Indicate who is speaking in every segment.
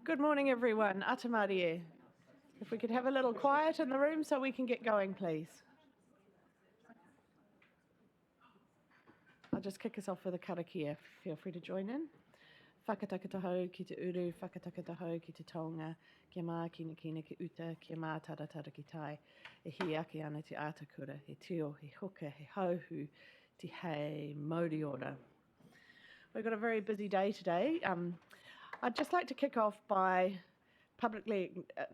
Speaker 1: Good morning, everyone. Atamarie. If we could have a little quiet in the room so we can get going, please. I'll just kick us off with a karakia. Feel free to join in. Whakatakataho ki te uru, whakatakataho ki te taonga, kia mā kina kina ki uta, kia mā taratara ki tai, e hi ake ana te ātakura, he tio, he huka, he hauhu, te hei, mauri ora. We've got a very busy day today. I'd just like to kick off by publicly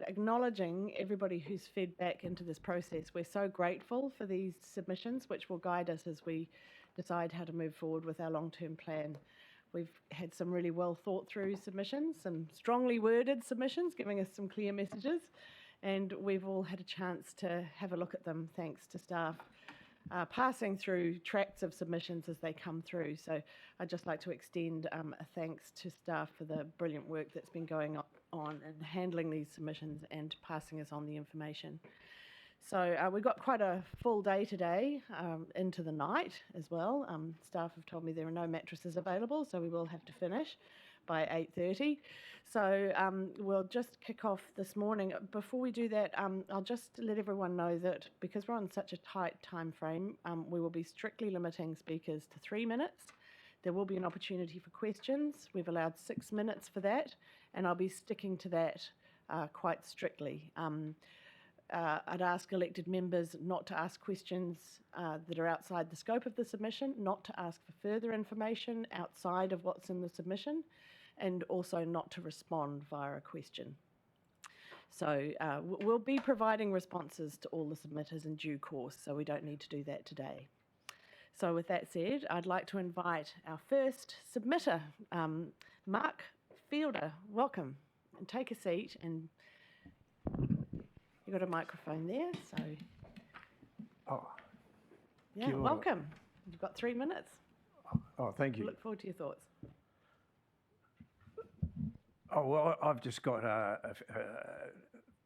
Speaker 1: acknowledging everybody who's fed back into this process. We're so grateful for these submissions, which will guide us as we decide how to move forward with our long-term plan. We've had some really well thought through submissions, some strongly worded submissions, giving us some clear messages, and we've all had a chance to have a look at them thanks to staff passing through tracts of submissions as they come through. So I'd just like to extend a thanks to staff for the brilliant work that's been going on in handling these submissions and passing us on the information. So we've got quite a full day today into the night as well. Staff have told me there are no mattresses available, so we will have to finish by 8:30. So we'll just kick off this morning. Before we do that, I'll just let everyone know that because we're on such a tight time frame, we will be strictly limiting speakers to 3 minutes. There will be an opportunity for questions. We've allowed 6 minutes for that, and I'll be sticking to that quite strictly. I'd ask elected members not to ask questions that are outside the scope of the submission, not to ask for further information outside of what's in the submission, and also not to respond via a question. So we'll be providing responses to all the submitters in due course, so we don't need to do that today. So with that said, I'd like to invite our first submitter, Mark Fielder. Welcome, and take a seat, and you've got a microphone there, so yeah, welcome. You've got 3 minutes.
Speaker 2: Oh, thank you.
Speaker 1: Look forward to your thoughts.
Speaker 2: Oh, well, I've just got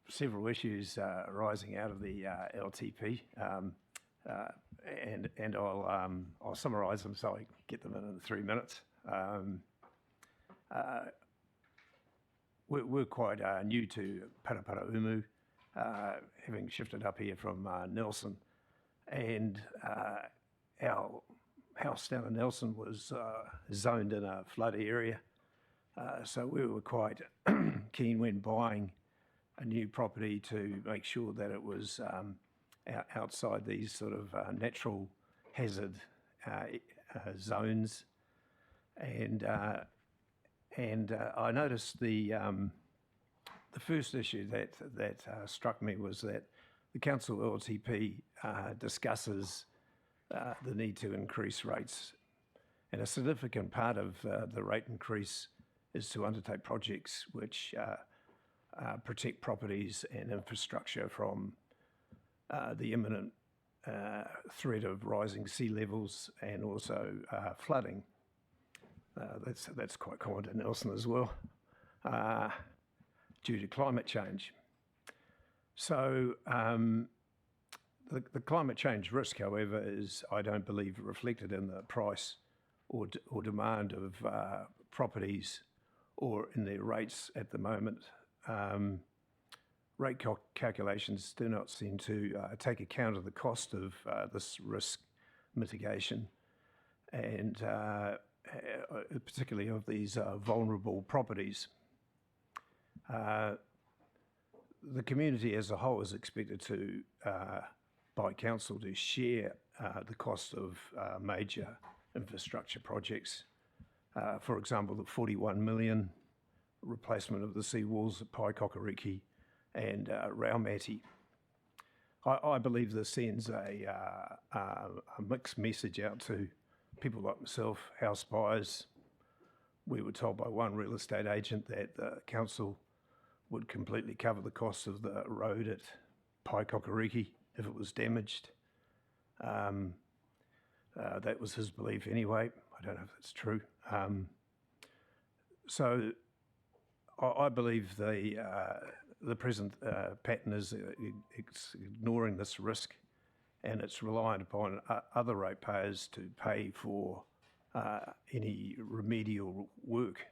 Speaker 2: several issues rising out of the LTP, and I'll summarise them so I get them in 3 minutes. We're quite new to Paraparaumu, having shifted up here from Nelson, and our house down in Nelson was zoned in a flood area. So we were quite keen when buying a new property to make sure that it was outside these sort of natural hazard zones. And I noticed the first issue that struck me was that the council LTP discusses the need to increase rates, and a significant part of the rate increase is to undertake projects which protect properties and infrastructure from the imminent threat of rising sea levels and also flooding. That's quite common to Nelson as well, due to climate change. So the climate change risk, however, is, I don't believe, reflected in the price or demand of properties or in their rates at the moment. Rate calculations do not seem to take account of the cost of this risk mitigation, and particularly of these vulnerable properties. The community as a whole is expected to, by council, to share the cost of major infrastructure projects. For example, the 41 million replacement of the seawalls at Paikokariki and Raumati. I believe this sends a mixed message out to people like myself, house buyers. We were told by one real estate agent that the council would completely cover the cost of the road at Paikokariki if it was damaged. That was his belief anyway. I don't know if that's true. So I believe the present pattern is ignoring this risk, and it's reliant upon other ratepayers to pay for any remedial work.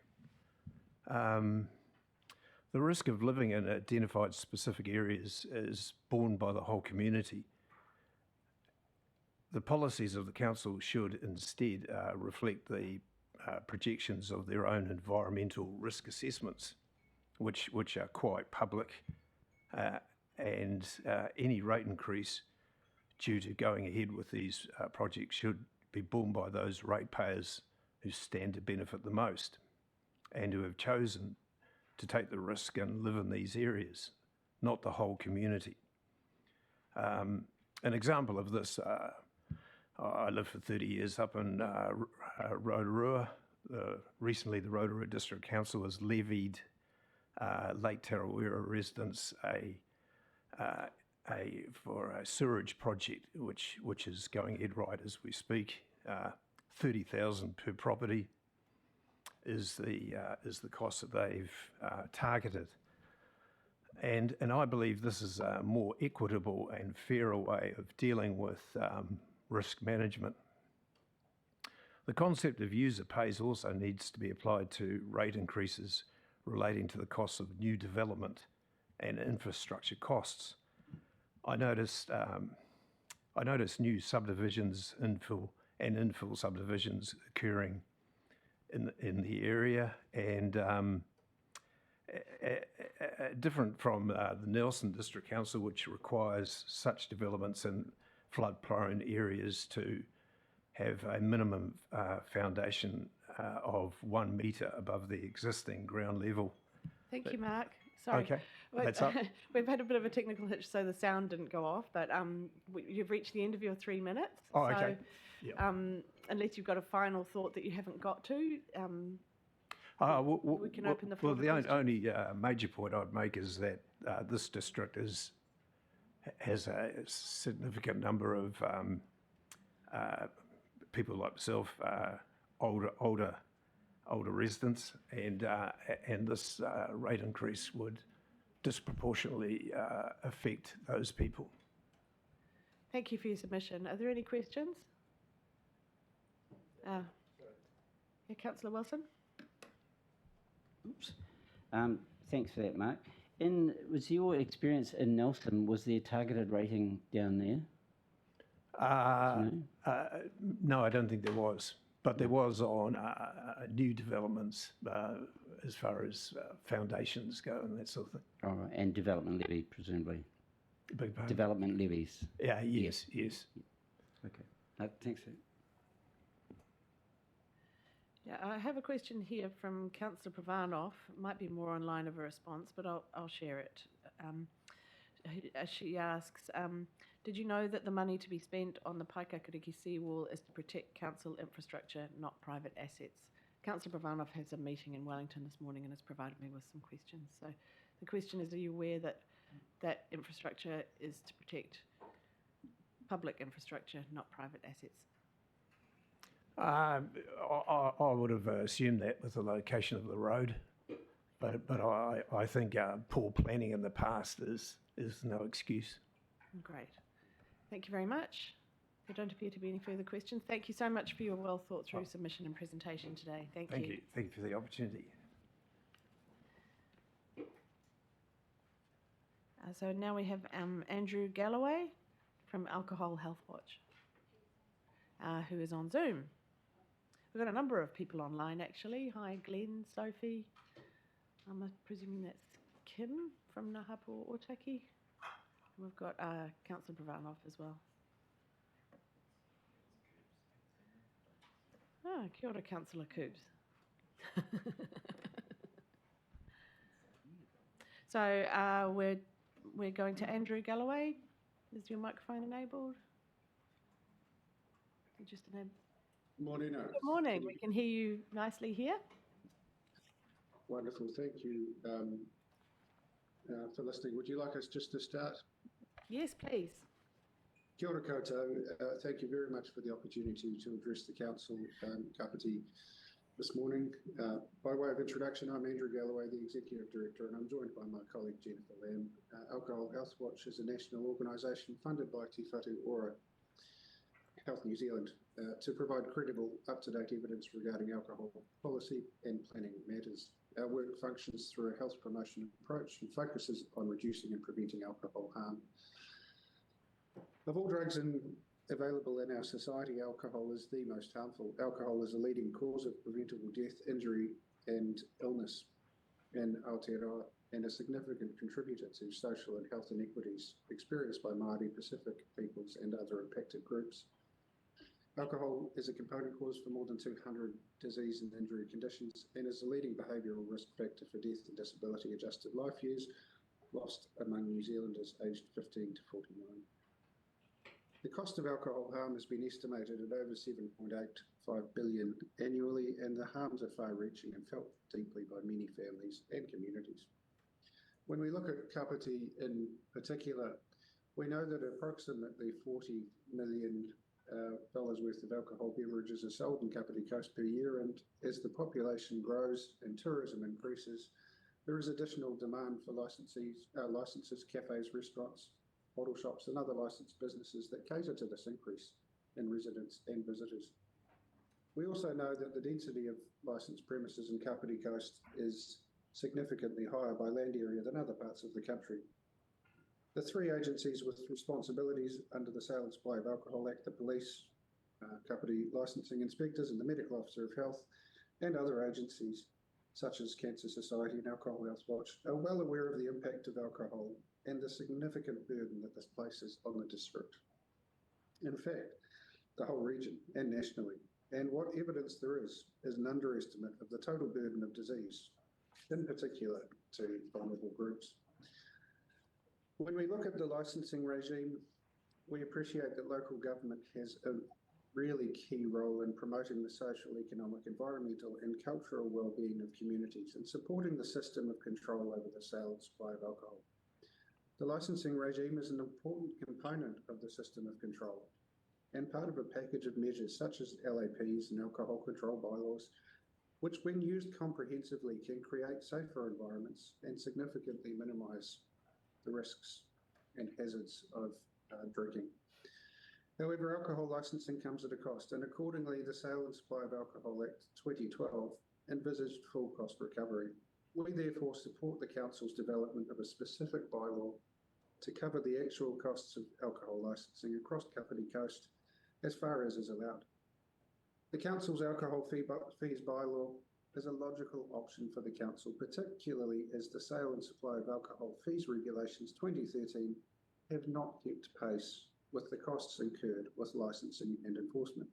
Speaker 2: The risk of living in identified specific areas is borne by the whole community. The policies of the council should instead reflect the projections of their own environmental risk assessments, which are quite public, and any rate increase due to going ahead with these projects should be borne by those ratepayers who stand to benefit the most and who have chosen to take the risk and live in these areas, not the whole community. An example of this, I lived for 30 years up in Rotorua. Recently, the Rotorua District Council has levied Lake Tarawera residents for a sewerage project, which is going ahead right as we speak. 30,000 per property is the cost that they've targeted, and I believe this is a more equitable and fairer way of dealing with risk management. The concept of user pays also needs to be applied to rate increases relating to the costs of new development and infrastructure costs. I noticed new subdivisions, infill subdivisions occurring in the area, and different from the Nelson District Council, which requires such developments in flood-prone areas to have a minimum foundation of 1 metre above the existing ground level.
Speaker 1: Thank you, Mark. Sorry.
Speaker 2: Okay, that's up.
Speaker 1: We've had a bit of a technical hitch, so the sound didn't go off, but you've reached the end of your 3 minutes.
Speaker 2: Oh, okay.
Speaker 1: So,
Speaker 2: Yep.
Speaker 1: Unless you've got a final thought that you haven't got to, we can open the floor.
Speaker 2: Well, the only major point I'd make is that this district has a significant number of people like myself, older residents, and this rate increase would disproportionately affect those people.
Speaker 1: Thank you for your submission. Are there any questions? Yeah, Councillor Wilson.
Speaker 3: Oops. Thanks for that, Mark. Was your experience in Nelson, was there targeted rating down there?
Speaker 2: No, I don't think there was, but there was on new developments as far as foundations go and that sort of thing.
Speaker 3: Oh, right. And development levy, presumably.
Speaker 2: Big pardon?
Speaker 3: Development levies.
Speaker 2: Yeah, yes.
Speaker 3: Okay. Thanks.
Speaker 1: Yeah, I have a question here from Councillor Pravanov. It might be more online of a response, but I'll share it. She asks, did you know that the money to be spent on the Paikakariki seawall is to protect council infrastructure, not private assets? Councillor Pravanov has a meeting in Wellington this morning and has provided me with some questions. So the question is, are you aware that that infrastructure is to protect public infrastructure, not private assets?
Speaker 2: I would have assumed that with the location of the road, but I think poor planning in the past is no excuse.
Speaker 1: Great. Thank you very much. There don't appear to be any further questions. Thank you so much for your well thought through submission and presentation today. Thank you.
Speaker 2: Thank you for the opportunity.
Speaker 1: So now we have Andrew Galloway from Alcohol Health Watch, who is on Zoom. We've got a number of people online, actually. Hi, Glenn, Sophie. I'm presuming that's Kim from Nahapo Otaki. And we've got Councillor Pravanov as well. Kia ora, Councillor Coops. So we're going to Andrew Galloway. Is your microphone enabled? Just enable.
Speaker 4: Morning.
Speaker 1: Good morning. We can hear you nicely here.
Speaker 4: Wonderful. Thank you for listening. Would you like us just to start?
Speaker 1: Yes, please.
Speaker 4: Kia ora koutou. Thank you very much for the opportunity to address the council, Kapiti, this morning. By way of introduction, I'm Andrew Galloway, the Executive Director, and I'm joined by my colleague Jennifer Lamb. Alcohol Health Watch is a national organisation funded by Te Whatu Ora Health New Zealand to provide credible, up-to-date evidence regarding alcohol policy and planning matters. Our work functions through a health promotion approach and focuses on reducing and preventing alcohol harm. Of all drugs available in our society, alcohol is the most harmful. Alcohol is a leading cause of preventable death, injury and illness in Aotearoa, and a significant contributor to social and health inequities experienced by Māori Pacific peoples and other impacted groups. Alcohol is a component cause for more than 200 disease and injury conditions and is a leading behavioural risk factor for death and disability adjusted life years lost among New Zealanders aged 15 to 49. The cost of alcohol harm has been estimated at over 7.85 billion annually, and the harms are far-reaching and felt deeply by many families and communities. When we look at Kapiti in particular, we know that approximately $40 million worth of alcohol beverages are sold in Kapiti Coast per year, and as the population grows and tourism increases, there is additional demand for licenses, cafes, restaurants, bottle shops and other licensed businesses that cater to this increase in residents and visitors. We also know that the density of licensed premises in Kapiti Coast is significantly higher by land area than other parts of the country. The three agencies with responsibilities under the Sale and Supply of Alcohol Act, the police, Kapiti licensing inspectors and the Medical Officer of Health, and other agencies such as Cancer Society and Alcohol Health Watch are well aware of the impact of alcohol and the significant burden that this places on the district. In fact, the whole region and nationally, and what evidence there is an underestimate of the total burden of disease, in particular to vulnerable groups. When we look at the licensing regime, we appreciate that local government has a really key role in promoting the social, economic, environmental and cultural well-being of communities and supporting the system of control over the sale and supply of alcohol. The licensing regime is an important component of the system of control and part of a package of measures such as LAPs and alcohol control bylaws, which when used comprehensively can create safer environments and significantly minimise the risks and hazards of drinking. However, alcohol licensing comes at a cost, and accordingly the Sale and Supply of Alcohol Act 2012 envisaged full cost recovery. We therefore support the Council's development of a specific bylaw to cover the actual costs of alcohol licensing across Kapiti Coast as far as is allowed. The Council's alcohol fees bylaw is a logical option for the Council, particularly as the Sale and Supply of Alcohol Fees Regulations 2013 have not kept pace with the costs incurred with licensing and enforcement,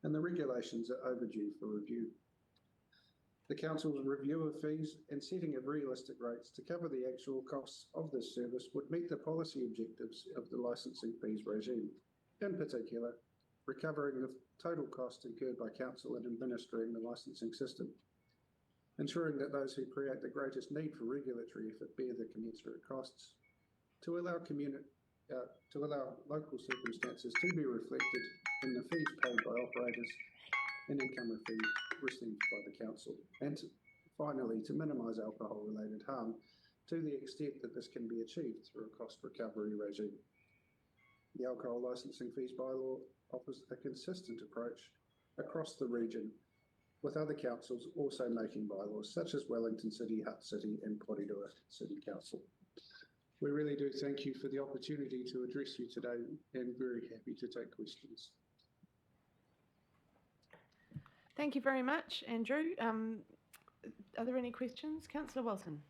Speaker 4: and the regulations are overdue for review. The Council's review of fees and setting of realistic rates to cover the actual costs of this service would meet the policy objectives of the licensing fees regime, in particular, recovering the total cost incurred by Council in administering the licensing system, ensuring that those who create the greatest need for regulatory effort bear the commensurate costs, to allow local circumstances to be reflected in the fees paid by operators and income received by the Council, and finally to minimise alcohol-related harm to the extent that this can be achieved through a cost recovery regime. The Alcohol Licensing Fees Bylaw offers a consistent approach across the region, with other councils also making bylaws such as Wellington City, Hutt City and Porirua City Council. We really do thank you for the opportunity to address you today and very happy to take questions.
Speaker 1: Thank you very much, Andrew. Are there any questions? Councillor Wilson.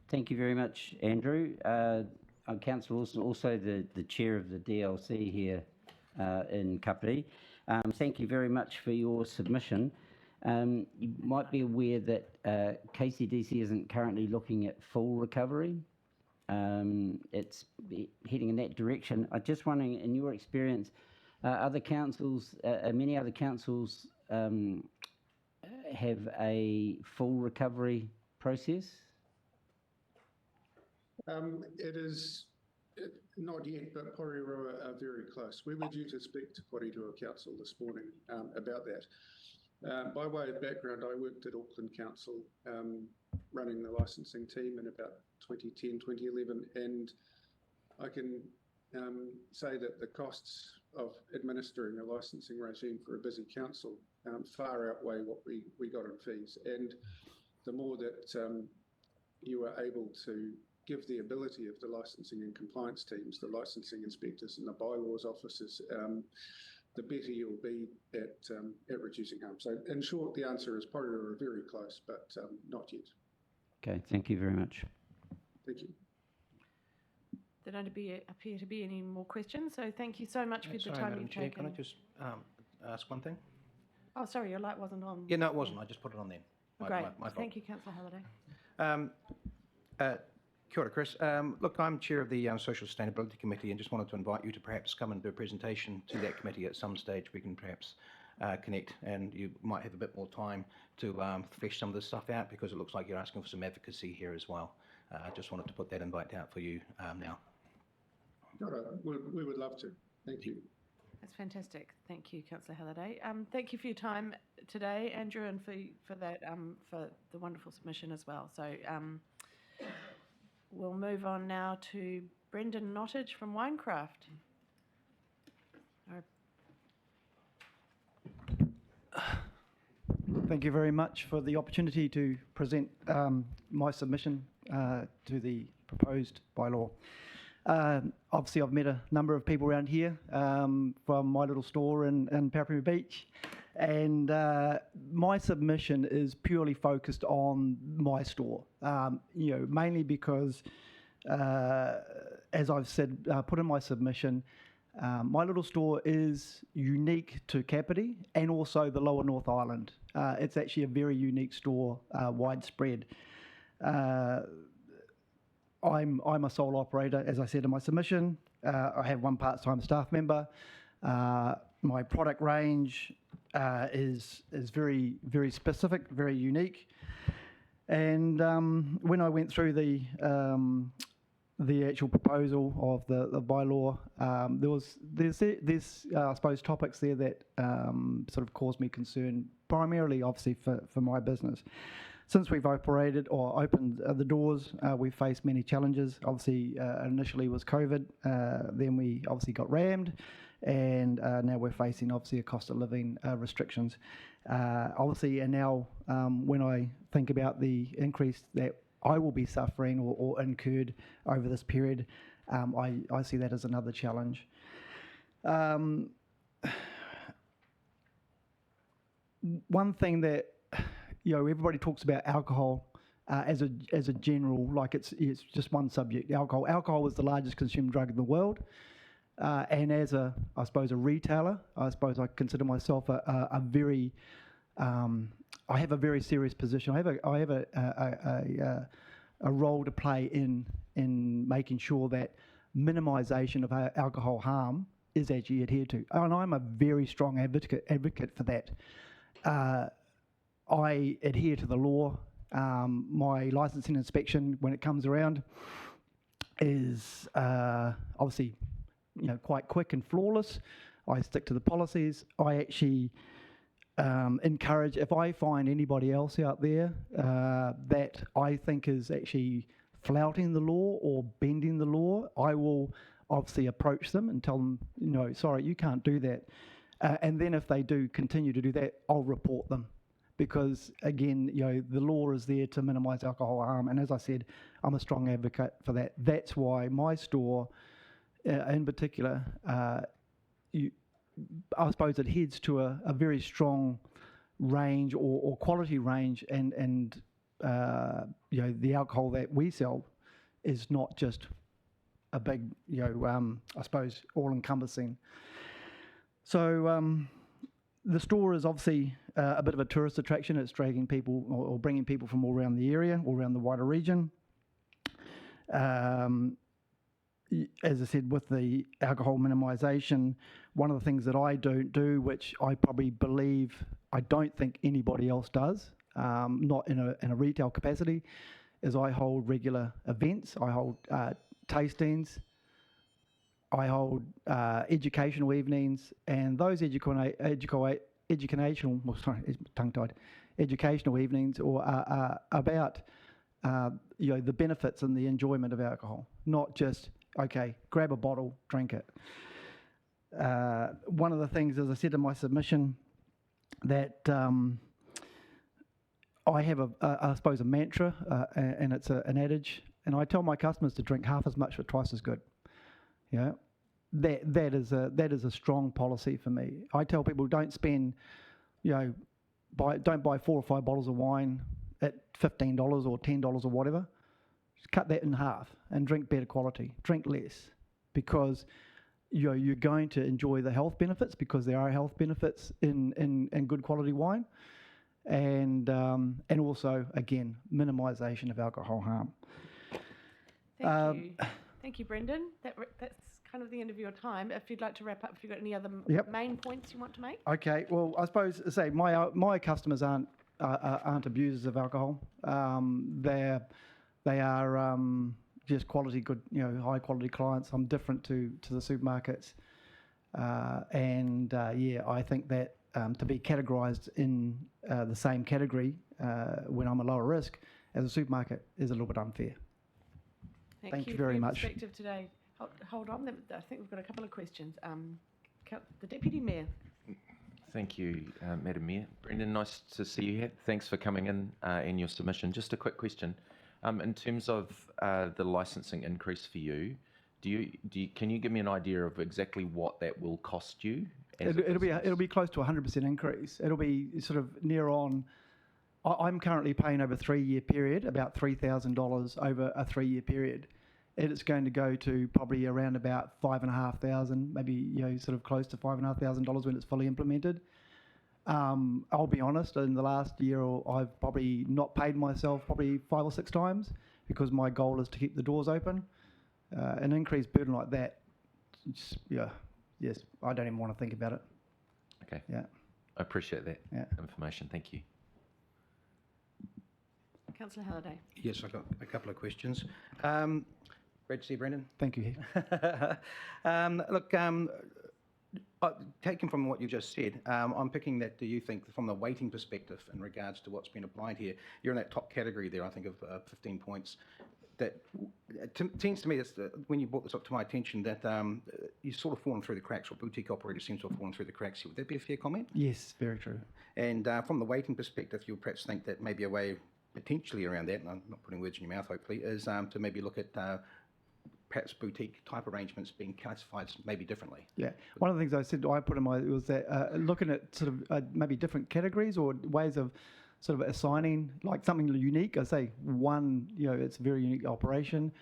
Speaker 3: Thank you very much, Andrew. Councillor Wilson, also the chair of the DLC here in Kapiti. Thank you very much for your submission. You might be aware that KCDC isn't currently looking at full recovery. It's heading in that direction. I'm just wondering, in your experience, other councils, many other councils have a full recovery process?
Speaker 4: It is not yet, but Porirua are very close. We were due to speak to Porirua Council this morning about that. By way of background, I worked at Auckland Council running the licensing team in about 2010, 2011, and I can say that the costs of administering a licensing regime for a busy council far outweigh what we got in fees. And the more that you are able to give the ability of the licensing and compliance teams, the licensing inspectors and the bylaws officers, the better you'll be at reducing harm. So in short, the answer is probably we're very close, but not yet.
Speaker 3: Okay, thank you very much.
Speaker 4: Thank you.
Speaker 1: There don't appear to be any more questions, so thank you so much for the
Speaker 5: Sorry,
Speaker 1: time
Speaker 5: Madam
Speaker 1: you've
Speaker 5: Chair,
Speaker 1: taken.
Speaker 5: can I just ask one thing?
Speaker 1: Oh, sorry, your light wasn't on.
Speaker 5: Yeah, no, it wasn't. I just put it on there.
Speaker 1: Great.
Speaker 5: My fault.
Speaker 1: Thank you, Councillor Halliday.
Speaker 5: Kia ora, Chris. Look, I'm chair of the Social Sustainability Committee and just wanted to invite you to perhaps come and do a presentation to that committee at some stage. We can perhaps connect and you might have a bit more time to flesh some of this stuff out because it looks like you're asking for some advocacy here as well. I just wanted to put that invite out for you now.
Speaker 4: No, we would love to. Thank you.
Speaker 1: That's fantastic. Thank you, Councillor Halliday. Thank you for your time today, Andrew, and for that for the wonderful submission as well. So we'll move on now to Brendan Nottage from Winecraft.
Speaker 6: Thank you very much for the opportunity to present my submission to the proposed bylaw. Obviously, I've met a number of people around here from my little store in Paraparaumu Beach, and my submission is purely focused on my store. Mainly because, as I've said, put in my submission, my little store is unique to Kapiti and also the Lower North Island. It's actually a very unique store, widespread. I'm a sole operator, as I said in my submission. I have one part-time staff member. My product range is very, very specific, very unique. And when I went through the actual proposal of the bylaw, there's I suppose topics there that sort of caused me concern, primarily obviously for my business. Since we've operated or opened the doors, we've faced many challenges. Obviously, initially was COVID, then we obviously got rammed, and now we're facing obviously a cost of living restrictions. Obviously, and now when I think about the increase that I will be suffering or incurred over this period, I see that as another challenge. One thing that everybody talks about alcohol as a general, like it's just one subject. Alcohol is the largest consumed drug in the world, and as I suppose a retailer, I suppose I consider myself a very I have a very serious position. I have a role to play in making sure that minimisation of alcohol harm is actually adhered to, and I'm a very strong advocate for that. I adhere to the law. My licensing inspection, when it comes around, is obviously quite quick and flawless. I stick to the policies. I actually encourage, if I find anybody else out there that I think is actually flouting the law or bending the law, I will obviously approach them and tell them, sorry, you can't do that. And then if they do continue to do that, I'll report them. Because again, the law is there to minimise alcohol harm, and as I said, I'm a strong advocate for that. That's why my store, in particular, I suppose it heads to a very strong range or quality range, and the alcohol that we sell is not just a big, I suppose, all-encompassing. So. The store is obviously a bit of a tourist attraction. It's dragging people or bringing people from all around the area, all around the wider region. As I said, with the alcohol minimisation, one of the things that I don't do, which I probably believe I don't think anybody else does, not in a retail capacity, is I hold regular events. I hold tastings. I hold educational evenings, and those educational evenings are about the benefits and the enjoyment of alcohol, not just grab a bottle, drink it. One of the things, as I said in my submission, that I have I suppose, a mantra, and it's an adage, and I tell my customers to drink half as much for twice as good. You know, that is a strong policy for me. I tell people don't spend, don't buy 4 or 5 bottles of wine at $15 or $10 or whatever. Just cut that in half and drink better quality. Drink less, because you're going to enjoy the health benefits, because there are health benefits in good quality wine, and also again minimisation of alcohol harm.
Speaker 1: Thank you, Brendan. That's kind of the end of your time. If you'd like to wrap up, if you've got any other
Speaker 6: Yep.
Speaker 1: main points you want to make.
Speaker 6: Okay, well, I suppose say my customers aren't abusers of alcohol. They are just quality, good, high quality clients. I'm different to the supermarkets, I think that to be categorised in the same category when I'm a lower risk as a supermarket is a little bit unfair. Thank you
Speaker 1: for
Speaker 6: very
Speaker 1: your
Speaker 6: much.
Speaker 1: perspective today. Hold on, I think we've got a couple of questions. The Deputy Mayor.
Speaker 7: Thank you, Madam Mayor. Brendan, nice to see you here. Thanks for coming in and your submission. Just a quick question. In terms of the licensing increase for you, can you give me an idea of exactly what that will cost you?
Speaker 6: It'll be close to 100% increase. It'll be sort of near on. I'm currently paying over a 3-year period about $3,000 over a 3-year period. It's going to go to probably around about $5,500, maybe sort of close to $5,500 when it's fully implemented. I'll be honest, in the last year I've probably not paid myself probably 5 or 6 times, because my goal is to keep the doors open. An increased burden like that, yes, I don't even want to think about it.
Speaker 7: Okay.
Speaker 6: Yeah.
Speaker 7: I appreciate that information. Thank you.
Speaker 1: Councillor Halliday.
Speaker 5: Yes, I've got a couple of questions. Great to see you, Brendan.
Speaker 6: Thank you.
Speaker 5: Look, taken from what you just said, I'm picking that, do you think, from the weighting perspective in regards to what's been applied here, you're in that top category there, I think, of 15 points. That seems to me, when you brought this up to my attention, that you've sort of fallen through the cracks, or boutique operators seem to have fallen through the cracks here. Would that be a fair comment?
Speaker 6: Yes, very true.
Speaker 5: And from the weighting perspective, you perhaps think that maybe a way potentially around that, and I'm not putting words in your mouth, hopefully, is to maybe look at perhaps boutique type arrangements being classified maybe differently.
Speaker 6: Yeah, one of the things I put in my was that looking at sort of maybe different categories or ways of sort of assigning like something unique. I say one, it's a very unique operation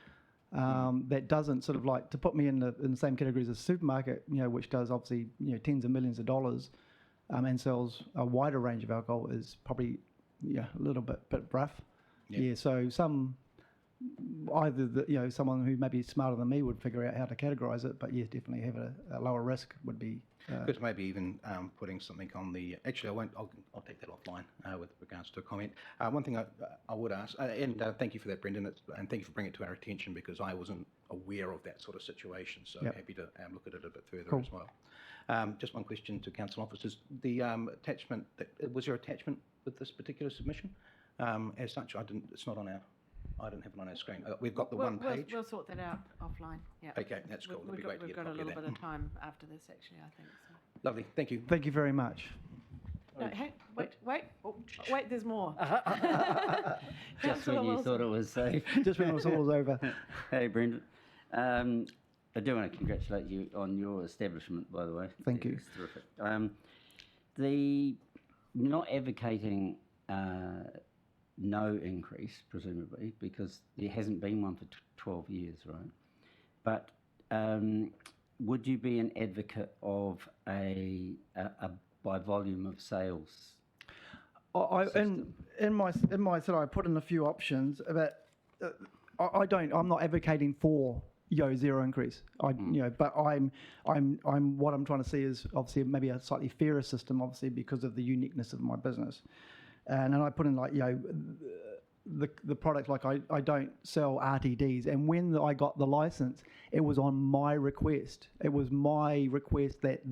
Speaker 6: that doesn't sort of like to put me in the same category as a supermarket, which does obviously tens of millions of dollars and sells a wider range of alcohol is probably a little bit rough. Yeah, so either someone who may be smarter than me would figure out how to categorise it, but definitely have a lower risk would be.
Speaker 5: But maybe even putting something on the. Actually, I won't. I'll take that offline with regards to a comment. One thing I would ask, and thank you for that, Brendan, and thank you for bringing it to our attention, because I wasn't aware of that sort of situation. So happy to look at it a bit further as well. Just one question to council officers: the attachment. Was there attachment with this particular submission? As such, it's not on our. I don't have it on our screen. We've got the one page.
Speaker 1: We'll sort that out offline. Yeah.
Speaker 5: Okay, that's cool. That'd be great to
Speaker 1: We've
Speaker 5: get
Speaker 1: got a
Speaker 5: copy of
Speaker 1: little
Speaker 5: that.
Speaker 1: bit of time after this, actually, I think. So.
Speaker 5: Lovely, thank you.
Speaker 6: Thank you very much.
Speaker 1: No, hey, wait, there's more.
Speaker 3: Just when you thought it was safe.
Speaker 6: Just when it was all over.
Speaker 3: Hey, Brendan. I do want to congratulate you on your establishment, by the way.
Speaker 6: Thank you.
Speaker 3: It's terrific. The not advocating no increase, presumably, because there hasn't been one for 12 years, right? But would you be an advocate of a by volume of sales?
Speaker 6: In my sort of, I put in a few options, but I'm not advocating for zero increase. But what I'm trying to see is obviously maybe a slightly fairer system, obviously because of the uniqueness of my business. And then I put in like the product, like I don't sell RTDs, and when I got the license, it was on my request. It was my request that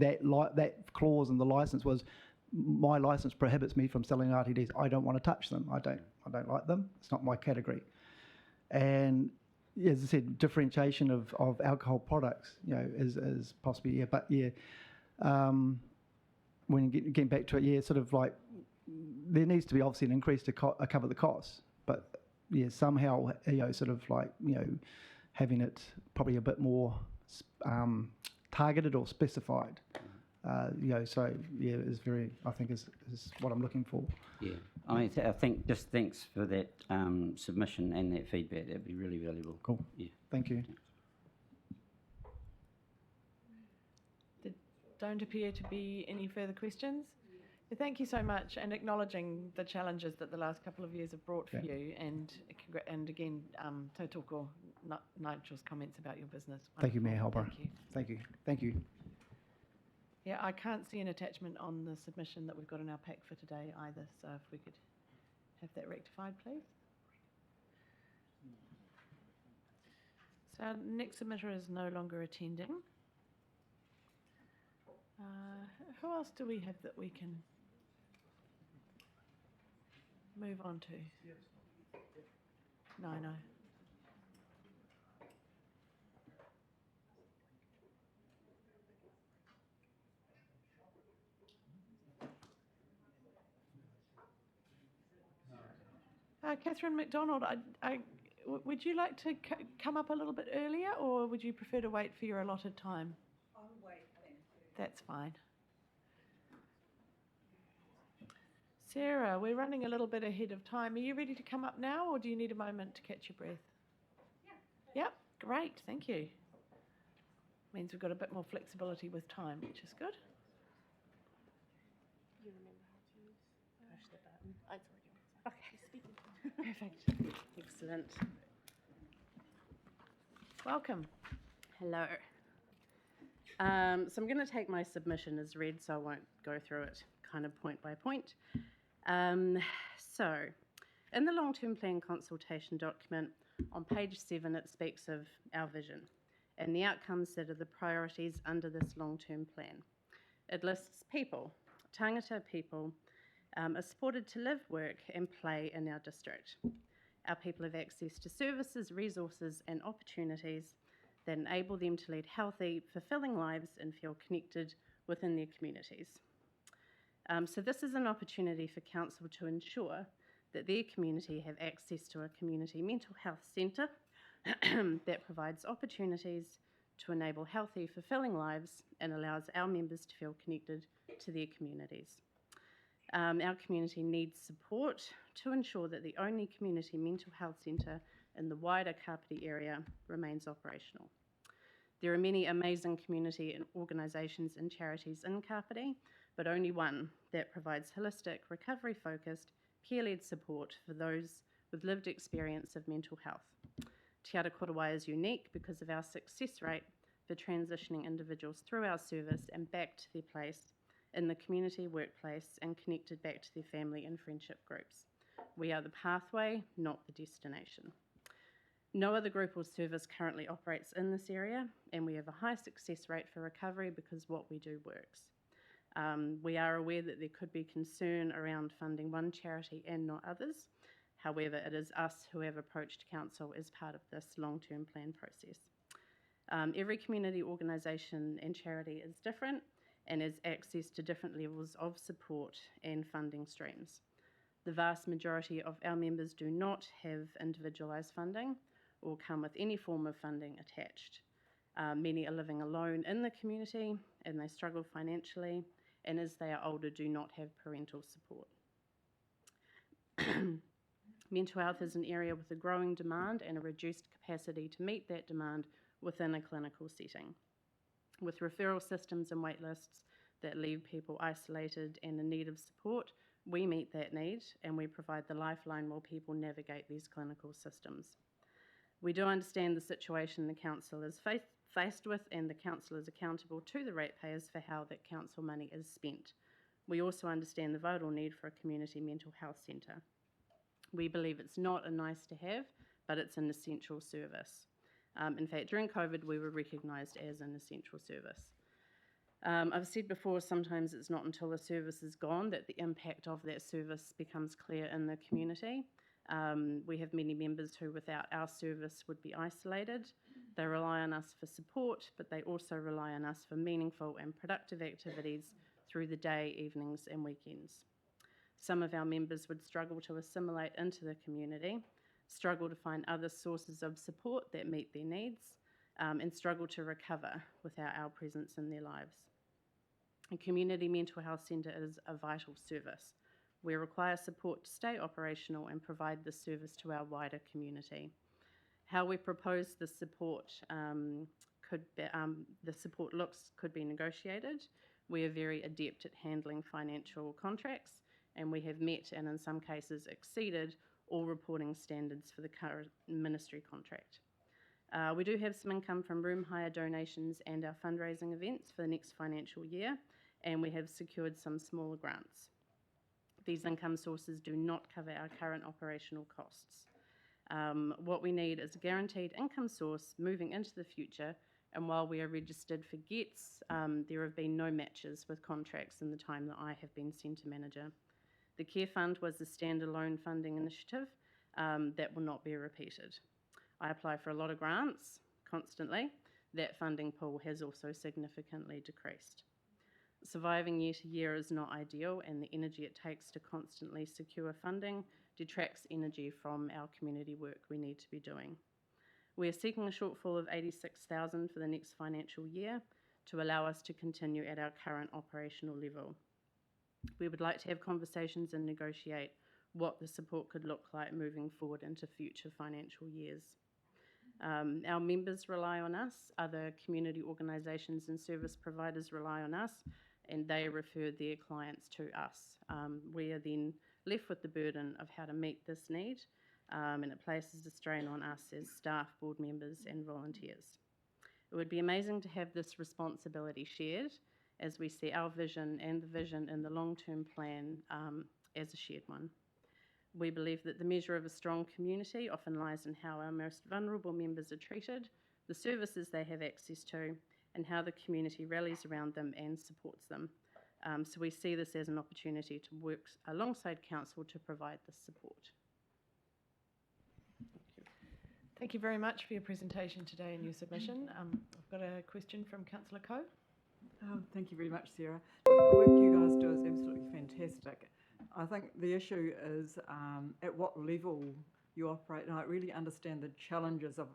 Speaker 6: clause in the license was my license prohibits me from selling RTDs. I don't want to touch them. I don't like them. It's not my category. And as I said, differentiation of alcohol products, is possibly, but when getting back to it, sort of like there needs to be obviously an increase to cover the costs, but yeah, somehow, sort of like, having it probably a bit more targeted or specified. So yeah, is very, I think is what I'm looking for.
Speaker 3: Yeah, I mean, I think just thanks for that submission and that feedback. That'd be really valuable.
Speaker 6: Cool.
Speaker 3: Yeah.
Speaker 6: Thank you.
Speaker 1: Don't appear to be any further questions. Thank you so much, and acknowledging the challenges that the last couple of years have brought for you, and again, tautoko Nigel's comments about your business.
Speaker 6: Thank you, Mayor
Speaker 1: Wonderful.
Speaker 6: Halper.
Speaker 1: Thank you.
Speaker 6: Thank you. Thank you.
Speaker 1: Yeah, I can't see an attachment on the submission that we've got in our pack for today either, so if we could have that rectified, please. So our next submitter is no longer attending. Who else do we have that we can move on to? No. Catherine McDonald, would you like to come up a little bit earlier, or would you prefer to wait for your allotted time? I'll wait then. That's fine. Sarah, we're running a little bit ahead of time. Are you ready to come up now, or do you need a moment to catch your breath? Yeah. Yep, great, thank you. Means we've got a bit more flexibility with time, which is good.
Speaker 8: You remember how to push the button? Oh, it's already on. Okay, speaking.
Speaker 1: Perfect.
Speaker 8: Excellent.
Speaker 1: Welcome.
Speaker 8: Hello. So I'm going to take my submission as read, so I won't go through it kind of point by point. So, in the long-term plan consultation document, on page 7, it speaks of our vision and the outcomes that are the priorities under this long-term plan. It lists people, tangata people, are supported to live, work and play in our district. Our people have access to services, resources and opportunities that enable them to lead healthy, fulfilling lives and feel connected within their communities. So this is an opportunity for council to ensure that their community have access to a community mental health centre that provides opportunities to enable healthy, fulfilling lives and allows our members to feel connected to their communities. Our community needs support to ensure that the only community mental health centre in the wider Kapiti area remains operational. There are many amazing community and organisations and charities in Kapiti, but only one that provides holistic, recovery-focused, care-led support for those with lived experience of mental health. Te Ara Korowai is unique because of our success rate for transitioning individuals through our service and back to their place in the community, workplace, and connected back to their family and friendship groups. We are the pathway, not the destination. No other group or service currently operates in this area, and we have a high success rate for recovery because what we do works. We are aware that there could be concern around funding one charity and not others. However, it is us who have approached council as part of this long-term plan process. Every community organisation and charity is different and has access to different levels of support and funding streams. The vast majority of our members do not have individualised funding or come with any form of funding attached. Many are living alone in the community and they struggle financially, and as they are older do not have parental support. Mental health is an area with a growing demand and a reduced capacity to meet that demand within a clinical setting. With referral systems and wait lists that leave people isolated and in need of support, we meet that need and we provide the lifeline while people navigate these clinical systems. We do understand the situation the council is faced with, and the council is accountable to the ratepayers for how that council money is spent. We also understand the vital need for a community mental health centre. We believe it's not a nice to have, but it's an essential service. In fact, during COVID, we were recognised as an essential service. I've said before, sometimes it's not until a service is gone that the impact of that service becomes clear in the community. We have many members who, without our service, would be isolated. They rely on us for support, but they also rely on us for meaningful and productive activities through the day, evenings and weekends. Some of our members would struggle to assimilate into the community, struggle to find other sources of support that meet their needs, and struggle to recover without our presence in their lives. A community mental health centre is a vital service. We require support to stay operational and provide this service to our wider community. How we propose the support could be negotiated. We are very adept at handling financial contracts, and we have met and in some cases exceeded all reporting standards for the current ministry contract. We do have some income from room hire donations and our fundraising events for the next financial year, and we have secured some smaller grants. These income sources do not cover our current operational costs. What we need is a guaranteed income source moving into the future, and while we are registered for GETS, there have been no matches with contracts in the time that I have been centre manager. The Care Fund was a standalone funding initiative that will not be repeated. I apply for a lot of grants constantly. That funding pool has also significantly decreased. Surviving year to year is not ideal, and the energy it takes to constantly secure funding detracts energy from our community work we need to be doing. We are seeking a shortfall of $86,000 for the next financial year to allow us to continue at our current operational level. We would like to have conversations and negotiate what the support could look like moving forward into future financial years. Our members rely on us, other community organisations and service providers rely on us, and they refer their clients to us. We are then left with the burden of how to meet this need, and it places a strain on us as staff, board members and volunteers. It would be amazing to have this responsibility shared as we see our vision and the vision in the long-term plan as a shared one. We believe that the measure of a strong community often lies in how our most vulnerable members are treated, the services they have access to, and how the community rallies around them and supports them. So we see this as an opportunity to work alongside Council to provide this support.
Speaker 1: Thank you very much for your presentation today and your submission. I've got a question from Councillor Coe.
Speaker 9: Thank you very much, Sarah. The work you guys do is absolutely fantastic. I think the issue is at what level you operate, and I really understand the challenges of,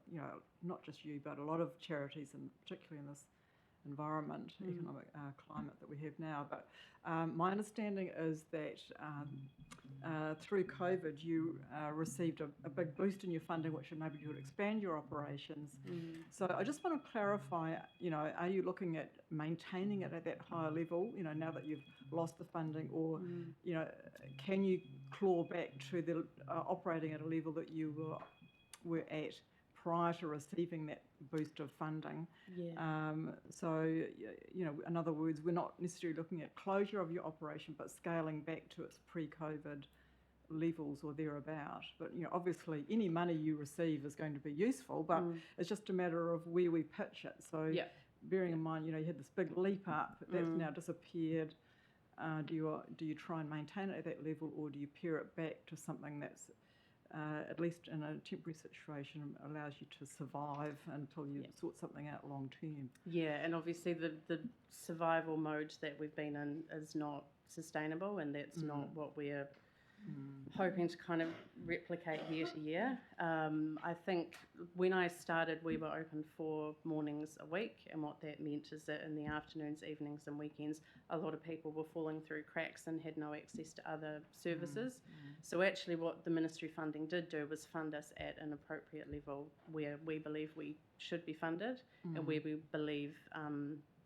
Speaker 9: not just you, but a lot of charities, and particularly in this environment, economic climate that we have now. But my understanding is that through COVID, you received a big boost in your funding, which enabled you to expand your operations. So I just want to clarify, are you looking at maintaining it at that higher level, now that you've lost the funding, or, can you claw back to the operating at a level that you were at prior to receiving that boost of funding?
Speaker 8: Yeah.
Speaker 9: So, in other words, we're not necessarily looking at closure of your operation, but scaling back to its pre-COVID levels or thereabout. But, obviously any money you receive is going to be useful, but it's just a matter of where we pitch it. So bearing in mind, you had this big leap up that's now disappeared. Do you try and maintain it at that level, or do you pare it back to something that's at least in a temporary situation allows you to survive until you sort something out long term?
Speaker 8: Yeah, and obviously the survival mode that we've been in is not sustainable, and that's not what we're hoping to kind of replicate year to year. I think when I started, we were open 4 mornings a week, and what that meant is that in the afternoons, evenings and weekends, a lot of people were falling through cracks and had no access to other services. So actually what the ministry funding did do was fund us at an appropriate level where we believe we should be funded and where we believe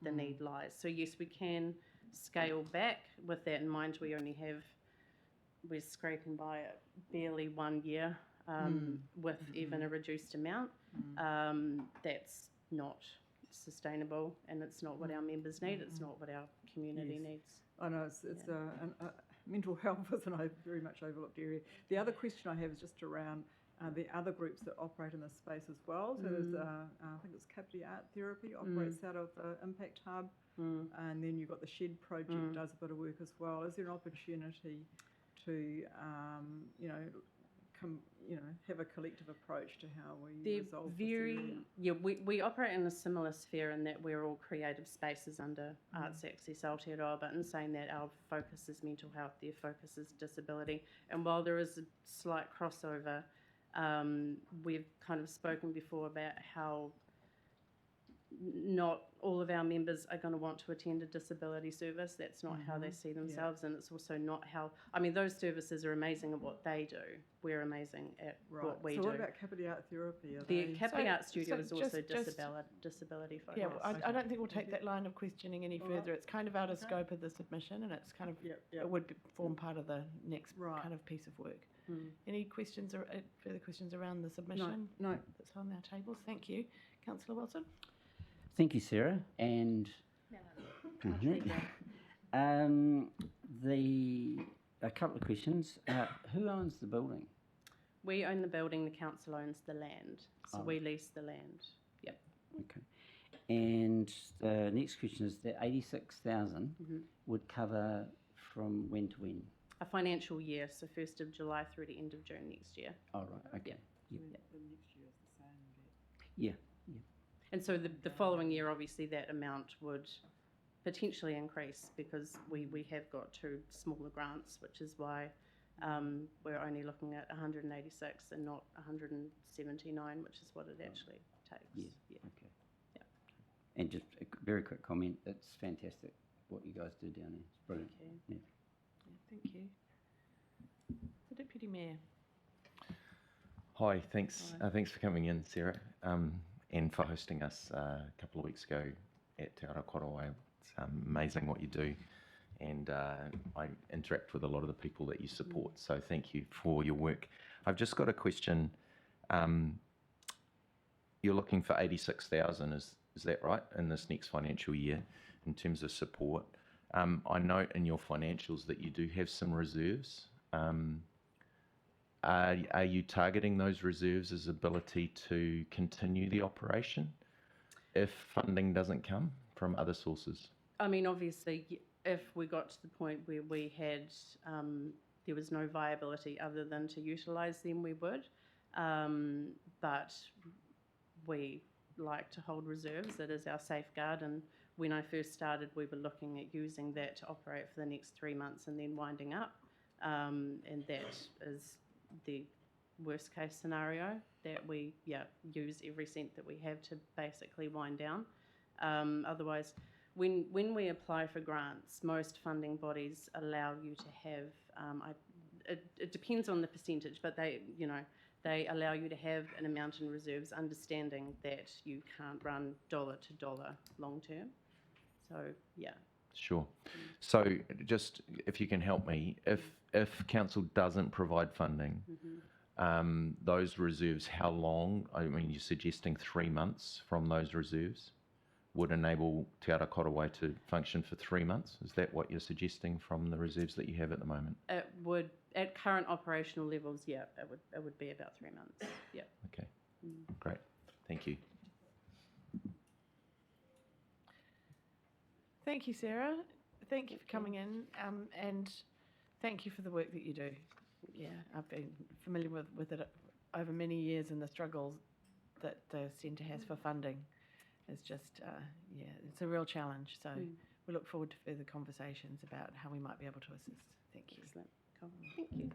Speaker 8: the need lies. So yes, we can scale back. With that in mind, we're scraping by barely 1 year with even a reduced amount. That's not sustainable, and it's not what our members need. It's not what our community needs.
Speaker 9: I know it's mental health is a very much overlooked area. The other question I have is just around the other groups that operate in this space as well. So there's, I think it's Kapiti Art Therapy operates out of the Impact Hub, and then you've got the Shed Project does a bit of work as well. Is there an opportunity to, have a collective approach to how we
Speaker 8: They're
Speaker 9: resolve this area.
Speaker 8: we operate in a similar sphere in that we're all creative spaces under Arts Access Aotearoa, but in saying that our focus is mental health, their focus is disability. And while there is a slight crossover, we've kind of spoken before about how not all of our members are going to want to attend a disability service. That's not how they see themselves, and it's also not how. I mean, those services are amazing at what they do. We're amazing at what we
Speaker 9: so
Speaker 8: do.
Speaker 9: what about Kapiti Art Therapy? Are
Speaker 8: The
Speaker 9: they-
Speaker 8: Kapiti
Speaker 1: So-
Speaker 8: Art Studio
Speaker 1: so
Speaker 8: is also
Speaker 1: just-
Speaker 8: disability focused.
Speaker 1: Yeah, well, I don't think we'll take that line of questioning any further. It's kind of out of scope of the submission, and it's kind of
Speaker 9: Yep.
Speaker 1: it would form part of the next
Speaker 9: Right.
Speaker 1: kind of piece of work.
Speaker 8: Mm.
Speaker 1: Any questions or further questions around the submission
Speaker 9: No.
Speaker 1: that's on our tables? Thank you, Councillor Wilson.
Speaker 3: Thank you, Sarah. And a couple of questions. Who owns the building?
Speaker 8: We own the building. The council owns the land, so
Speaker 3: Oh.
Speaker 8: we lease the land. Yep.
Speaker 3: Okay. And the next question is the 86,000 would cover from when to when?
Speaker 8: A financial year, so 1st of July through to end of June next year.
Speaker 3: Oh, right. Okay.
Speaker 9: The next year is the same.
Speaker 3: Yeah.
Speaker 8: And so the following year, obviously, that amount would potentially increase because we have got two smaller grants, which is why we're only looking at 186 and not 179, which is what it actually takes.
Speaker 3: Yeah. Okay. Yeah. And just a very quick comment. It's fantastic what you guys do down there. It's brilliant.
Speaker 8: Thank you.
Speaker 3: Yeah.
Speaker 1: Thank you. The Deputy Mayor.
Speaker 7: Hi, thanks. Thanks for coming in, Sarah, and for hosting us a couple of weeks ago at Te Ara Korowai. It's amazing what you do, and I interact with a lot of the people that you support, so thank you for your work. I've just got a question. You're looking for 86,000, is that right, in this next financial year in terms of support? I note in your financials that you do have some reserves. Are you targeting those reserves as ability to continue the operation if funding doesn't come from other sources?
Speaker 8: I mean, obviously, if we got to the point where we had, there was no viability other than to utilise them, we would. But we like to hold reserves. It is our safeguard. And when I first started, we were looking at using that to operate for the next 3 months and then winding up. And that is the worst case scenario, that we use every cent that we have to basically wind down. Otherwise, when we apply for grants, most funding bodies allow you to have, it depends on the percentage, but they allow you to have an amount in reserves, understanding that you can't run dollar to dollar long term. So, yeah.
Speaker 7: Sure. So just if you can help me, if council doesn't provide funding, those reserves, how long, I mean, you're suggesting 3 months from those reserves would enable Te Ara Korowai to function for 3 months? Is that what you're suggesting from the reserves that you have at the moment?
Speaker 8: It would, at current operational levels, it would be about 3 months. Yeah.
Speaker 7: Okay, great. Thank you.
Speaker 1: Thank you, Sarah. Thank you for coming in, and thank you for the work that you do. Yeah, I've been familiar with it over many years, and the struggles that the centre has for funding is just, it's a real challenge. So we look forward to further conversations about how we might be able to assist. Thank you.
Speaker 8: Excellent. Cool. Thank you.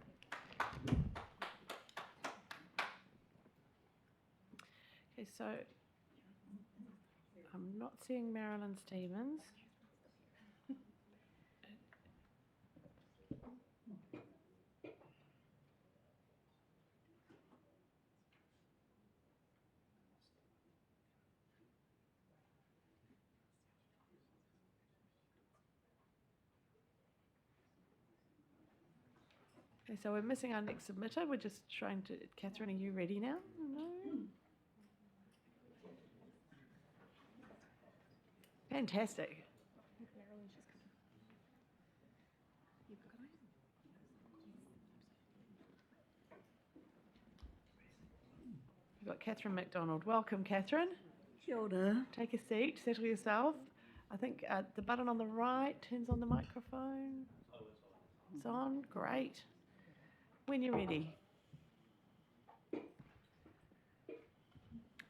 Speaker 1: Okay, so I'm not seeing Marilyn Stevens. Okay, so we're missing our next submitter. We're just trying to. Catherine, are you ready now? No. Fantastic. We've got Catherine McDonald. Welcome, Catherine.
Speaker 10: Kia ora.
Speaker 1: Take a seat, settle yourself. I think the button on the right turns on the microphone. It's on. Great. When you're ready.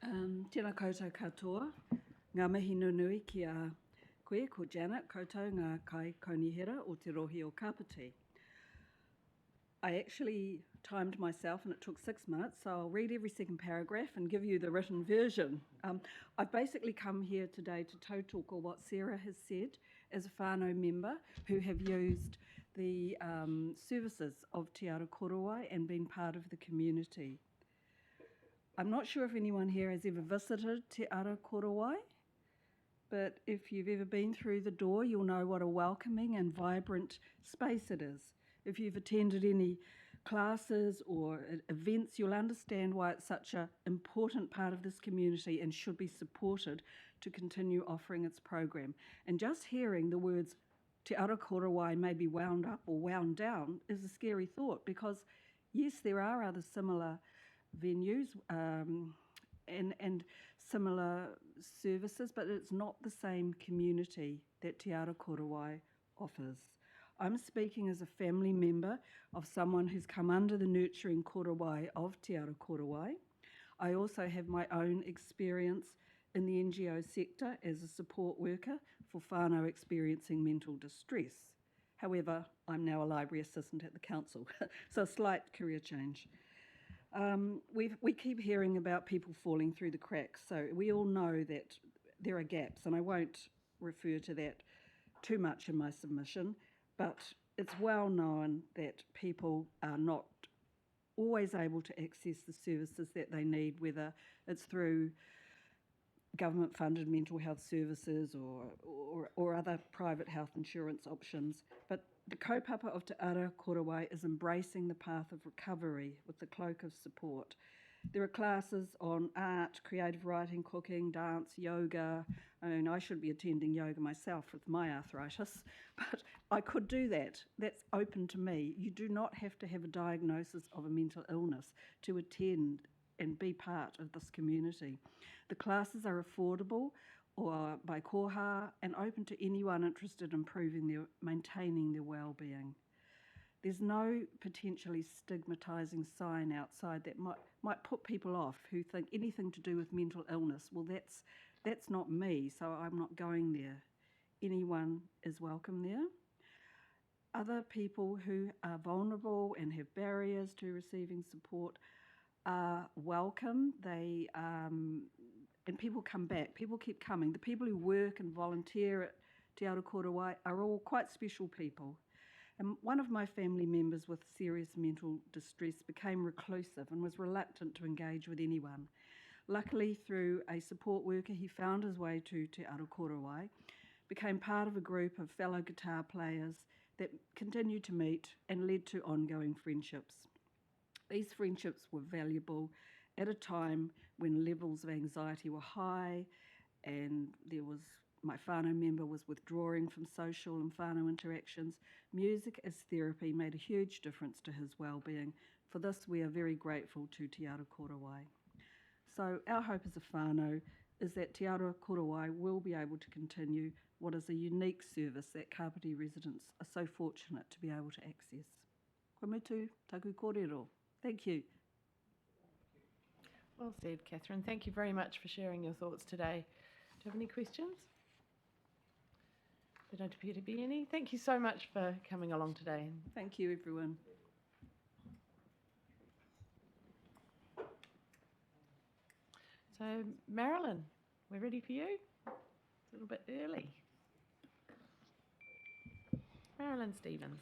Speaker 10: Tēnā koutou katoa, ngā mihi nunui ki a koe, ko Janet, koutou ngā kai kaunihera o Te Rohi o Kapiti. I actually timed myself and it took 6 minutes, so I'll read every second paragraph and give you the written version. I've basically come here today to tautoko what Sarah has said as a whānau member who have used the services of Te Ara Korowai and been part of the community. I'm not sure if anyone here has ever visited Te Ara Korowai, but if you've ever been through the door, you'll know what a welcoming and vibrant space it is. If you've attended any classes or events, you'll understand why it's such an important part of this community and should be supported to continue offering its program. And just hearing the words Te Ara Korowai may be wound up or wound down is a scary thought, because yes, there are other similar venues and similar services, but it's not the same community that Te Ara Korowai offers. I'm speaking as a family member of someone who's come under the nurturing korowai of Te Ara Korowai. I also have my own experience in the NGO sector as a support worker for whānau experiencing mental distress. However, I'm now a library assistant at the council, so a slight career change. We keep hearing about people falling through the cracks, so we all know that there are gaps, and I won't refer to that too much in my submission, but it's well known that people are not always able to access the services that they need, whether it's through government-funded mental health services or other private health insurance options. But the kaupapa of Te Ara Korowai is embracing the path of recovery with the cloak of support. There are classes on art, creative writing, cooking, dance, yoga. I mean, I should be attending yoga myself with my arthritis, but I could do that. That's open to me. You do not have to have a diagnosis of a mental illness to attend and be part of this community. The classes are affordable or by koha and open to anyone interested in maintaining their well-being. There's no potentially stigmatising sign outside that might put people off who think anything to do with mental illness. Well, that's not me, so I'm not going there. Anyone is welcome there. Other people who are vulnerable and have barriers to receiving support are welcome. And people come back. People keep coming. The people who work and volunteer at Te Ara Korowai are all quite special people. And one of my family members with serious mental distress became reclusive and was reluctant to engage with anyone. Luckily, through a support worker, he found his way to Te Ara Korowai, became part of a group of fellow guitar players that continued to meet and led to ongoing friendships. These friendships were valuable at a time when levels of anxiety were high and my whānau member was withdrawing from social and whānau interactions. Music as therapy made a huge difference to his well-being. For this, we are very grateful to Te Ara Korowai. So our hope as a whānau is that Te Ara Korowai will be able to continue what is a unique service that Kapiti residents are so fortunate to be able to access. Koe mutu, taku kōrero. Thank you.
Speaker 1: Well said, Catherine. Thank you very much for sharing your thoughts today. Do you have any questions? There don't appear to be any. Thank you so much for coming along today.
Speaker 10: Thank you, everyone.
Speaker 1: So, Marilyn, we're ready for you. It's a little bit early. Marilyn Stevens.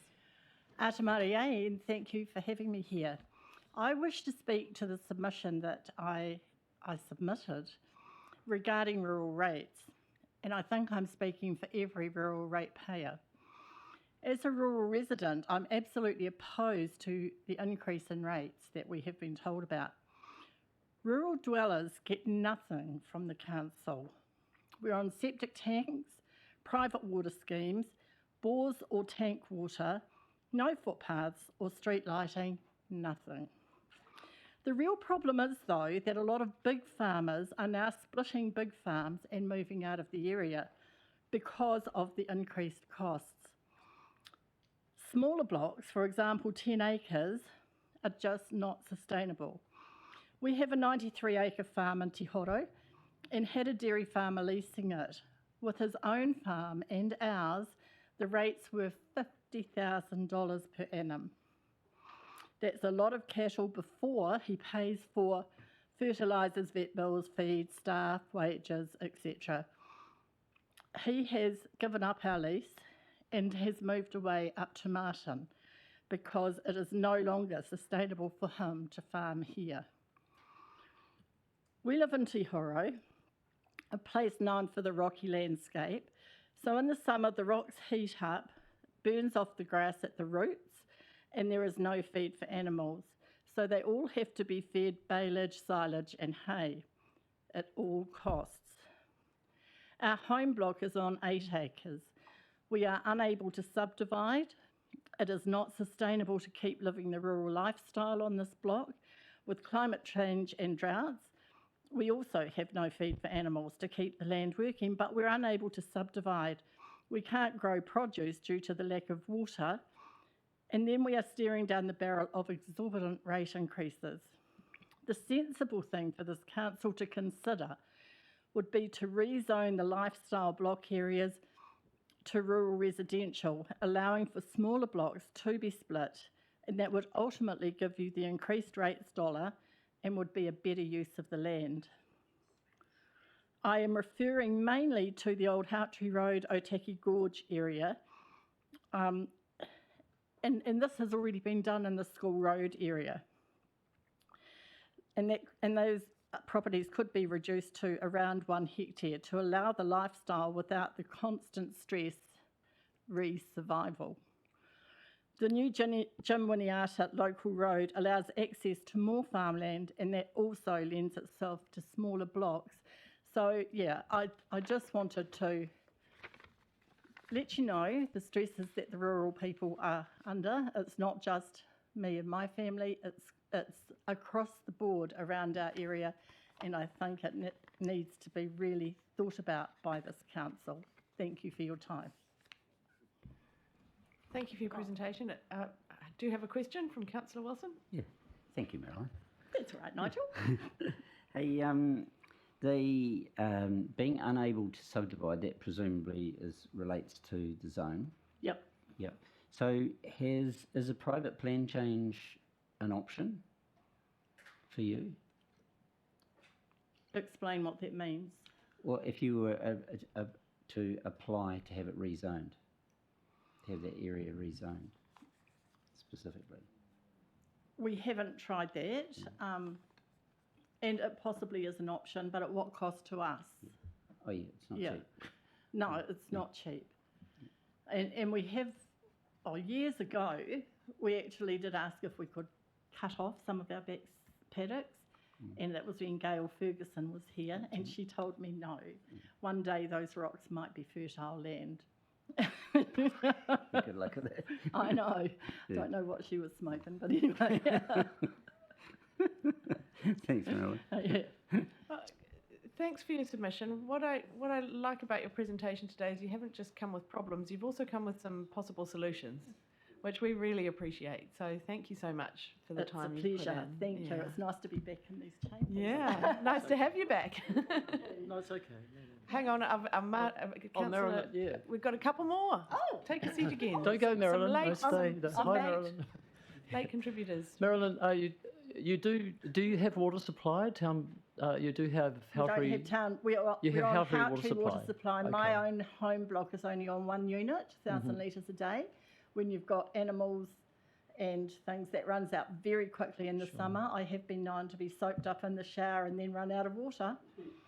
Speaker 11: Ata Maria, and thank you for having me here. I wish to speak to the submission that I submitted regarding rural rates, and I think I'm speaking for every rural ratepayer. As a rural resident, I'm absolutely opposed to the increase in rates that we have been told about. Rural dwellers get nothing from the council. We're on septic tanks, private water schemes, bores or tank water, no footpaths or street lighting, nothing. The real problem is, though, that a lot of big farmers are now splitting big farms and moving out of the area because of the increased costs. Smaller blocks, for example 10 acres, are just not sustainable. We have a 93-acre farm in Tihoro and had a dairy farmer leasing it. With his own farm and ours, the rates were $50,000 per annum. That's a lot of cattle before he pays for fertilisers, vet bills, feed, staff, wages, etc. He has given up our lease and has moved away up to Martin because it is no longer sustainable for him to farm here. We live in Tihoro, a place known for the rocky landscape. So in the summer, the rocks heat up, burns off the grass at the roots, and there is no feed for animals. So they all have to be fed baleage, silage, and hay at all costs. Our home block is on 8 acres. We are unable to subdivide. It is not sustainable to keep living the rural lifestyle on this block. With climate change and droughts, we also have no feed for animals to keep the land working, but we're unable to subdivide. We can't grow produce due to the lack of water, and then we are staring down the barrel of exorbitant rate increases. The sensible thing for this council to consider would be to rezone the lifestyle block areas to rural residential, allowing for smaller blocks to be split, and that would ultimately give you the increased rates dollar and would be a better use of the land. I am referring mainly to the old Hartree Road, Otaki Gorge area, and this has already been done in the School Road area. And those properties could be reduced to around 1 hectare to allow the lifestyle without the constant stress re-survival. The new Jim Winiata local road allows access to more farmland, and that also lends itself to smaller blocks. So yeah, I just wanted to let you know the stresses that the rural people are under. It's not just me and my family, it's across the board around our area, and I think it needs to be really thought about by this council. Thank you for your time.
Speaker 1: Thank you for your presentation. I do have a question from Councillor Wilson.
Speaker 3: Yeah, thank you, Marilyn.
Speaker 11: That's all right, Nigel.
Speaker 3: Hey, being unable to subdivide, that presumably relates to the zone.
Speaker 11: Yep.
Speaker 3: Yep. So is a private plan change an option for you?
Speaker 11: Explain what that means.
Speaker 3: Well, if you were to apply to have it rezoned, to have that area rezoned specifically.
Speaker 11: We haven't tried that, and it possibly is an option, but at what cost to us?
Speaker 3: Oh yeah, it's not cheap.
Speaker 11: No, it's not cheap. And we have, years ago, we actually did ask if we could cut off some of our back paddocks, and that was when Gail Ferguson was here, and she told me no. One day those rocks might be fertile land.
Speaker 3: Good luck with that.
Speaker 11: I know.
Speaker 3: Yeah.
Speaker 11: Don't know what she was smoking, but anyway.
Speaker 3: Thanks, Marilyn.
Speaker 11: Yeah.
Speaker 1: Thanks for your submission. What I like about your presentation today is you haven't just come with problems, you've also come with some possible solutions, which we really appreciate. So thank you so much for the time you put in.
Speaker 11: It's a pleasure. Thank you. It's nice to be back in these chambers.
Speaker 1: Yeah, nice to have you back.
Speaker 12: No, it's okay.
Speaker 1: Hang on,
Speaker 12: Marilyn, yeah.
Speaker 1: We've got a couple more.
Speaker 11: Oh,
Speaker 1: take a seat again.
Speaker 12: Don't go,
Speaker 1: Some
Speaker 12: Marilyn.
Speaker 1: late-
Speaker 12: No, stay.
Speaker 1: some
Speaker 12: Hi,
Speaker 1: late-
Speaker 12: Marilyn.
Speaker 1: Late contributors.
Speaker 12: Marilyn, you do you have water supply? You do have
Speaker 11: We don't
Speaker 12: Halfree.
Speaker 11: have town. We're on
Speaker 12: Halfree
Speaker 11: water supply.
Speaker 12: Okay.
Speaker 11: My own home block is only on 1 unit, 1,000 litres a day. When you've got animals and things, that runs out very quickly in the summer. I have been known to be soaked up in the shower and then run out of water.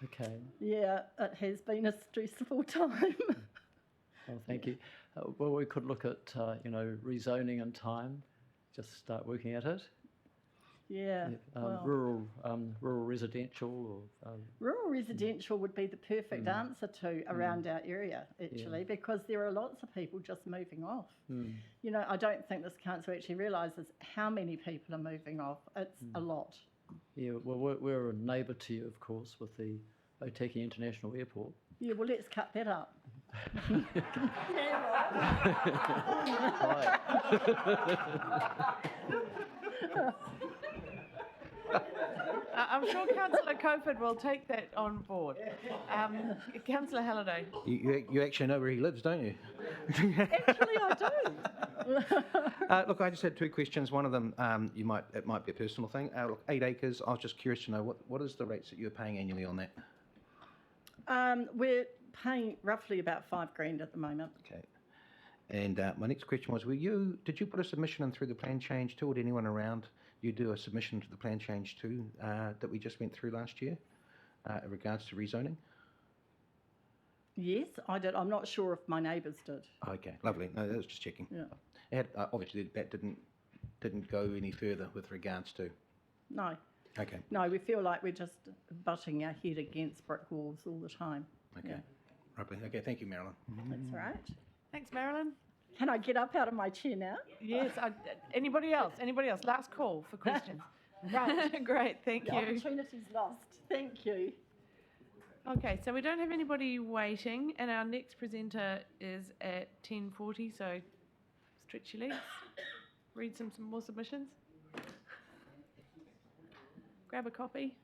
Speaker 12: Okay.
Speaker 11: Yeah, it has been a stressful time.
Speaker 12: Well, thank you. Well, we could look at rezoning in time. Just start working at it.
Speaker 11: Yeah. Well,
Speaker 12: Rural residential or.
Speaker 11: rural residential would be the perfect answer to around our area, actually, because there are lots of people just moving off. You know, I don't think this council actually realises how many people are moving off. It's a lot.
Speaker 12: Yeah, well, we're a neighbour to you, of course, with the Otaki International Airport.
Speaker 11: Yeah, well, let's cut that up.
Speaker 1: I'm sure Councillor Coфord will take that on board. Councillor Halliday.
Speaker 5: You actually know where he lives, don't you?
Speaker 11: Actually, I do.
Speaker 5: Look, I just had two questions. One of them, it might be a personal thing. Look, 8 acres. I was just curious to know what is the rates that you're paying annually on that?
Speaker 11: We're paying roughly about $5,000 at the moment.
Speaker 5: Okay. And my next question was, did you put a submission in through the plan change too, or did anyone around you do a submission to the plan change too that we just went through last year in regards to rezoning?
Speaker 11: Yes, I did. I'm not sure if my neighbours did.
Speaker 5: Okay, lovely. No, that was just checking.
Speaker 11: Yeah.
Speaker 5: It had, obviously, that didn't go any further with regards to.
Speaker 11: No.
Speaker 5: Okay.
Speaker 11: No, we feel like we're just butting our head against brick walls all the time.
Speaker 5: Okay.
Speaker 11: Yeah.
Speaker 5: Lovely. Okay. Thank you, Marilyn.
Speaker 11: That's all right.
Speaker 1: Thanks, Marilyn.
Speaker 11: Can I get up out of my chair now?
Speaker 1: Yes. Anybody else? Anybody else? Last call for questions. Right. Great. Thank
Speaker 11: The
Speaker 1: you.
Speaker 11: opportunity's lost. Thank you.
Speaker 1: Okay, so we don't have anybody waiting, and our next presenter is at 10:40. So stretch your legs. Read some more submissions. Grab a copy.